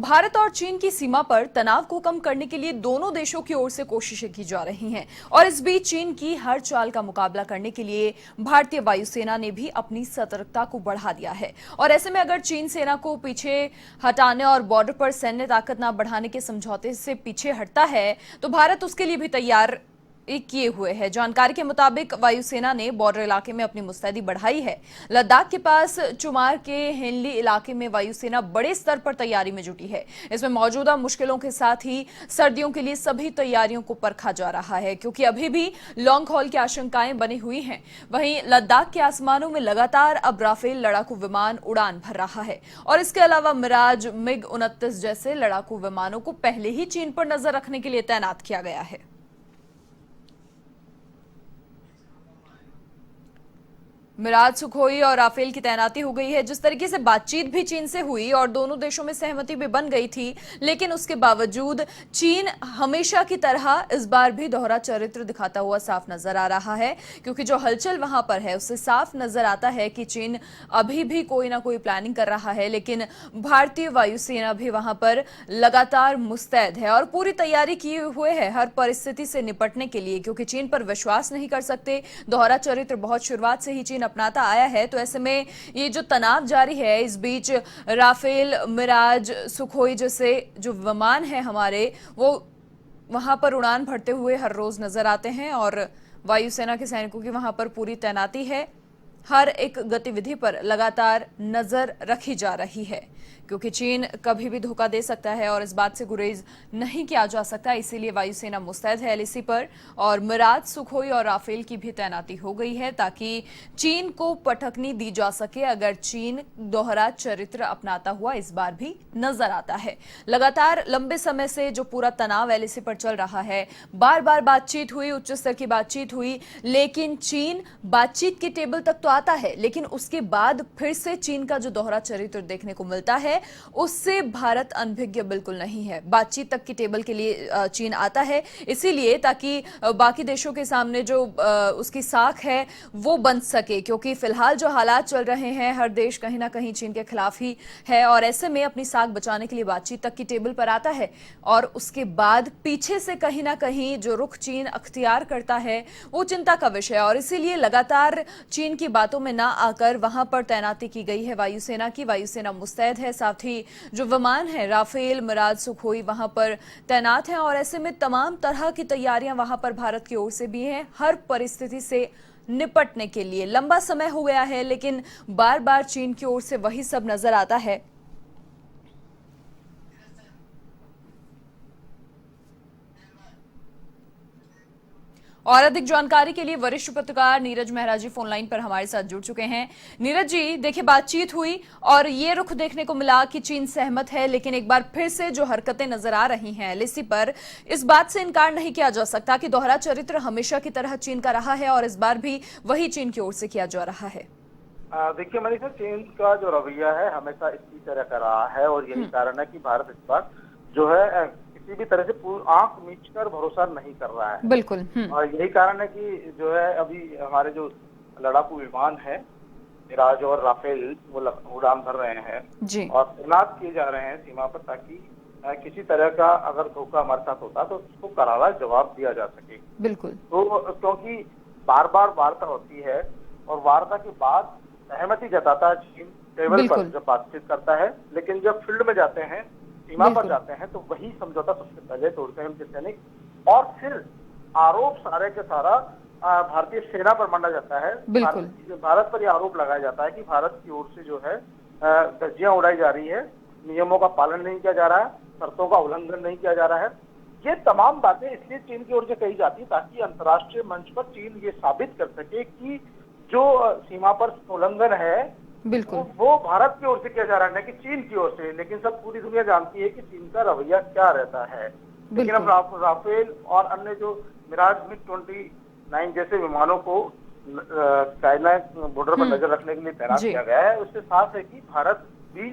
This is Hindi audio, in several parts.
भारत और चीन की सीमा पर तनाव को कम करने के लिए दोनों देशों की ओर से कोशिशें की जा रही हैं और इस बीच चीन की हर चाल का मुकाबला करने के लिए भारतीय वायुसेना ने भी अपनी सतर्कता को बढ़ा दिया है। और ऐसे में अगर चीन सेना को पीछे हटाने और बॉर्डर पर सैन्य ताकत न बढ़ाने के समझौते से पीछे हटता है तो भारत उसके लिए भी तैयार किए हुए है। जानकारी के मुताबिक वायुसेना ने बॉर्डर इलाके में अपनी मुस्तैदी बढ़ाई है। लद्दाख के पास चुमार के हेनली इलाके में वायुसेना बड़े स्तर पर तैयारी में जुटी है। इसमें मौजूदा मुश्किलों के साथ ही सर्दियों के लिए सभी तैयारियों को परखा जा रहा है, क्योंकि अभी भी लॉन्ग हॉल की आशंकाएं बनी हुई हैं। वहीं लद्दाख के आसमानों में लगातार अब राफेल लड़ाकू विमान उड़ान भर रहा है और इसके अलावा मिराज MiG-29 जैसे लड़ाकू विमानों को पहले ही चीन पर नजर रखने के लिए तैनात किया गया है। मिराज, सुखोई और राफेल की तैनाती हो गई है। जिस तरीके से बातचीत भी चीन से हुई और दोनों देशों में सहमति भी बन गई थी, लेकिन उसके बावजूद चीन हमेशा की तरह इस बार भी दोहरा चरित्र दिखाता हुआ साफ नजर आ रहा है, क्योंकि जो हलचल वहां पर है उससे साफ नजर आता है कि चीन अभी भी कोई ना कोई प्लानिंग कर रहा है। लेकिन भारतीय वायुसेना भी वहां पर लगातार मुस्तैद है और पूरी तैयारी किए हुए है हर परिस्थिति से निपटने के लिए, क्योंकि चीन पर विश्वास नहीं कर सकते। दोहरा चरित्र बहुत शुरुआत से ही चीन अपनाता आया है। तो ऐसे में ये जो तनाव जारी है, इस बीच राफेल, मिराज, सुखोई जैसे जो विमान है हमारे, वो वहां पर उड़ान भरते हुए हर रोज नजर आते हैं और वायुसेना के सैनिकों की वहां पर पूरी तैनाती है। हर एक गतिविधि पर लगातार नजर रखी जा रही है, क्योंकि चीन कभी भी धोखा दे सकता है और इस बात से गुरेज नहीं किया जा सकता। इसीलिए वायुसेना मुस्तैद है LAC पर और मिराज, सुखोई और राफेल की भी तैनाती हो गई है, ताकि चीन को पटखनी दी जा सके अगर चीन दोहरा चरित्र अपनाता हुआ इस बार भी नजर आता है। लगातार लंबे समय से जो पूरा तनाव LAC पर चल रहा है, बार बार बातचीत हुई, उच्च स्तर की बातचीत हुई, लेकिन चीन बातचीत के टेबल तक तो आता है, लेकिन उसके बाद फिर से चीन का जो दोहरा चरित्र देखने को मिलता है उससे भारत अनभिज्ञ बिल्कुल नहीं है। बातचीत तक की टेबल के लिए चीन आता है, इसीलिए ताकि बाकी देशों के सामने जो उसकी साख है वो बन सके, क्योंकि फिलहाल जो हालात चल रहे हैं हर देश कहीं ना कहीं चीन के खिलाफ ही है और ऐसे में अपनी साख बचाने के लिए बातचीत तक की टेबल पर आता है और उसके बाद पीछे से कहीं ना कहीं जो रुख चीन अख्तियार करता है वो चिंता का विषय है। और इसीलिए लगातार चीन की बातों में ना आकर वहां पर तैनाती की गई है वायुसेना की। वायुसेना मुस्तैद है, साथ ही जो विमान है राफेल, मिराज, सुखोई वहां पर तैनात हैं और ऐसे में तमाम तरह की तैयारियां वहां पर भारत की ओर से भी हैं हर परिस्थिति से निपटने के लिए। लंबा समय हो गया है, लेकिन बार बार चीन की ओर से वही सब नजर आता है। और अधिक जानकारी के लिए वरिष्ठ पत्रकार नीरज मेहरा जी फोनलाइन पर हमारे साथ जुड़ चुके हैं। नीरज जी, देखिए बातचीत हुई और ये रुख देखने को मिला कि चीन सहमत है, लेकिन एक बार फिर से जो हरकतें नजर आ रही हैं LAC पर, इस बात से इनकार नहीं किया जा सकता कि दोहरा चरित्र हमेशा की तरह चीन का रहा है और इस बार भी वही चीन की ओर से किया जा रहा है। देखिए मनीषा, चीन का जो रवैया है हमेशा इसी तरह का रहा है और यही कारण है कि भारत इस बार जो है किसी भी तरह से आंख मीच कर भरोसा नहीं कर रहा है। बिल्कुल। और यही कारण है कि जो है अभी हमारे जो लड़ाकू विमान है मिराज और राफेल वो उड़ान भर रहे हैं जी। और तैनात किए जा रहे हैं सीमा पर, ताकि किसी तरह का अगर धोखा हमारे साथ होता तो उसको करारा जवाब दिया जा सके। बिल्कुल। तो क्योंकि बार बार वार्ता होती है और वार्ता के बाद सहमति जताता है चीन टेबल पर जब बातचीत करता है, लेकिन जब फील्ड में जाते हैं, सीमा पर जाते हैं, तो वही समझौता सबसे पहले तोड़ते हैं उनके सैनिक और फिर आरोप सारे के सारा भारतीय सेना पर माना जाता है। भारत पर यह आरोप लगाया जाता है कि भारत की ओर से जो है धज्जियां उड़ाई जा रही है, नियमों का पालन नहीं किया जा रहा है, शर्तों का उल्लंघन नहीं किया जा रहा है। ये तमाम बातें इसलिए चीन की ओर से कही जाती है ताकि अंतर्राष्ट्रीय मंच पर चीन ये साबित कर सके कि जो सीमा पर उल्लंघन है बिल्कुल वो भारत की ओर से किया जा रहा है कि चीन की ओर से। लेकिन सब पूरी दुनिया जानती है कि चीन का रवैया क्या रहता है। लेकिन अब राफेल और अन्य जो मिराज MiG-29 जैसे विमानों को चाइना बॉर्डर पर नजर रखने के लिए तैनात किया गया है, उससे साफ है कि भारत भी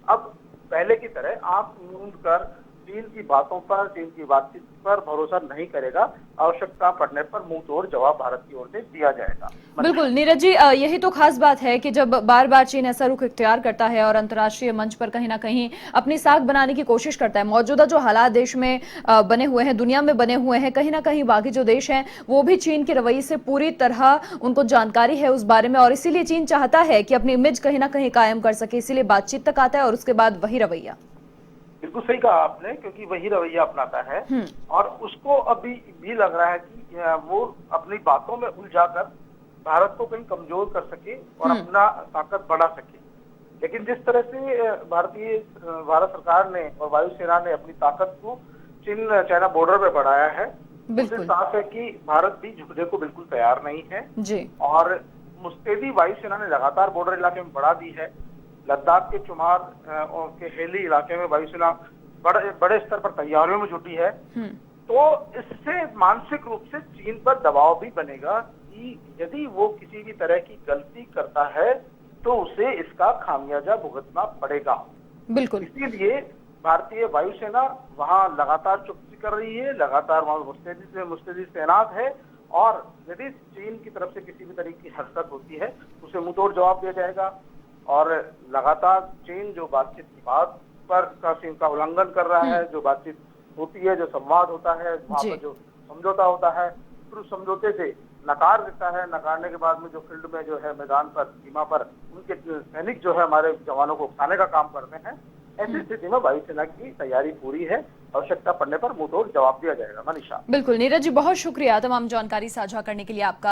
अब पहले की तरह आंख मूंद कर चीन की बातों पर, चीन की बातचीत पर भरोसा नहीं करेगा। आवश्यकता पड़ने पर मुंह तोड़ जवाब भारत की ओर से दिया जाएगा। बिल्कुल नीरज जी, यही तो खास बात है कि जब बार बार चीन ऐसा रुख इख्तियार करता है और अंतर्राष्ट्रीय मंच पर कहीं ना कहीं अपनी साख बनाने की कोशिश करता है। मौजूदा जो हालात देश में बने हुए हैं, दुनिया में बने हुए हैं, कहीं ना कहीं बाकी जो देश हैं वो भी चीन के रवैये से पूरी तरह उनको जानकारी है उस बारे में, और इसीलिए चीन चाहता है कि अपनी इमेज कहीं ना कहीं कायम कर सके, इसीलिए बातचीत तक आता है और उसके बाद वही रवैया। बिल्कुल सही कहा आपने, क्योंकि वही रवैया अपनाता है और उसको अभी भी लग रहा है कि वो अपनी बातों में उलझाकर भारत को कहीं कमजोर कर सके और अपना ताकत बढ़ा सके। लेकिन जिस तरह से भारत सरकार ने और वायुसेना ने अपनी ताकत को चीन चाइना बॉर्डर पे बढ़ाया है, उससे साफ है कि भारत भी झुकने को बिल्कुल तैयार नहीं है जी। और मुस्तैदी वायुसेना ने लगातार बॉर्डर इलाके में बढ़ा दी है। लद्दाख के चुमार के हेली इलाके में वायुसेना बड़े स्तर पर तैयारियों में जुटी है। तो इससे मानसिक रूप से चीन पर दबाव भी बनेगा कि यदि वो किसी भी तरह की गलती करता है तो उसे इसका खामियाजा भुगतना पड़ेगा। बिल्कुल। इसीलिए भारतीय वायुसेना वहां लगातार चौकसी कर रही है, लगातार वहां मुस्तैदी तैनात है और यदि चीन की तरफ से किसी भी तरह की हरकत होती है उसे मुंहतोड़ जवाब दिया जाएगा। और लगातार चीन जो बातचीत की बात पर का उल्लंघन कर रहा है, जो बातचीत होती है, जो संवाद होता है, वहां पर जो समझौता होता है, फिर उस समझौते से नकार देता है। नकारने के बाद में जो फील्ड में जो है, मैदान पर, सीमा पर उनके सैनिक जो है हमारे जवानों को उकसाने का काम करते हैं। ऐसी स्थिति में वायुसेना की तैयारी पूरी है, आवश्यकता पड़ने पर मुंहतोड़ जवाब दिया जाएगा। मनीषा। बिल्कुल नीरज जी, बहुत शुक्रिया तमाम जानकारी साझा करने के लिए आपका।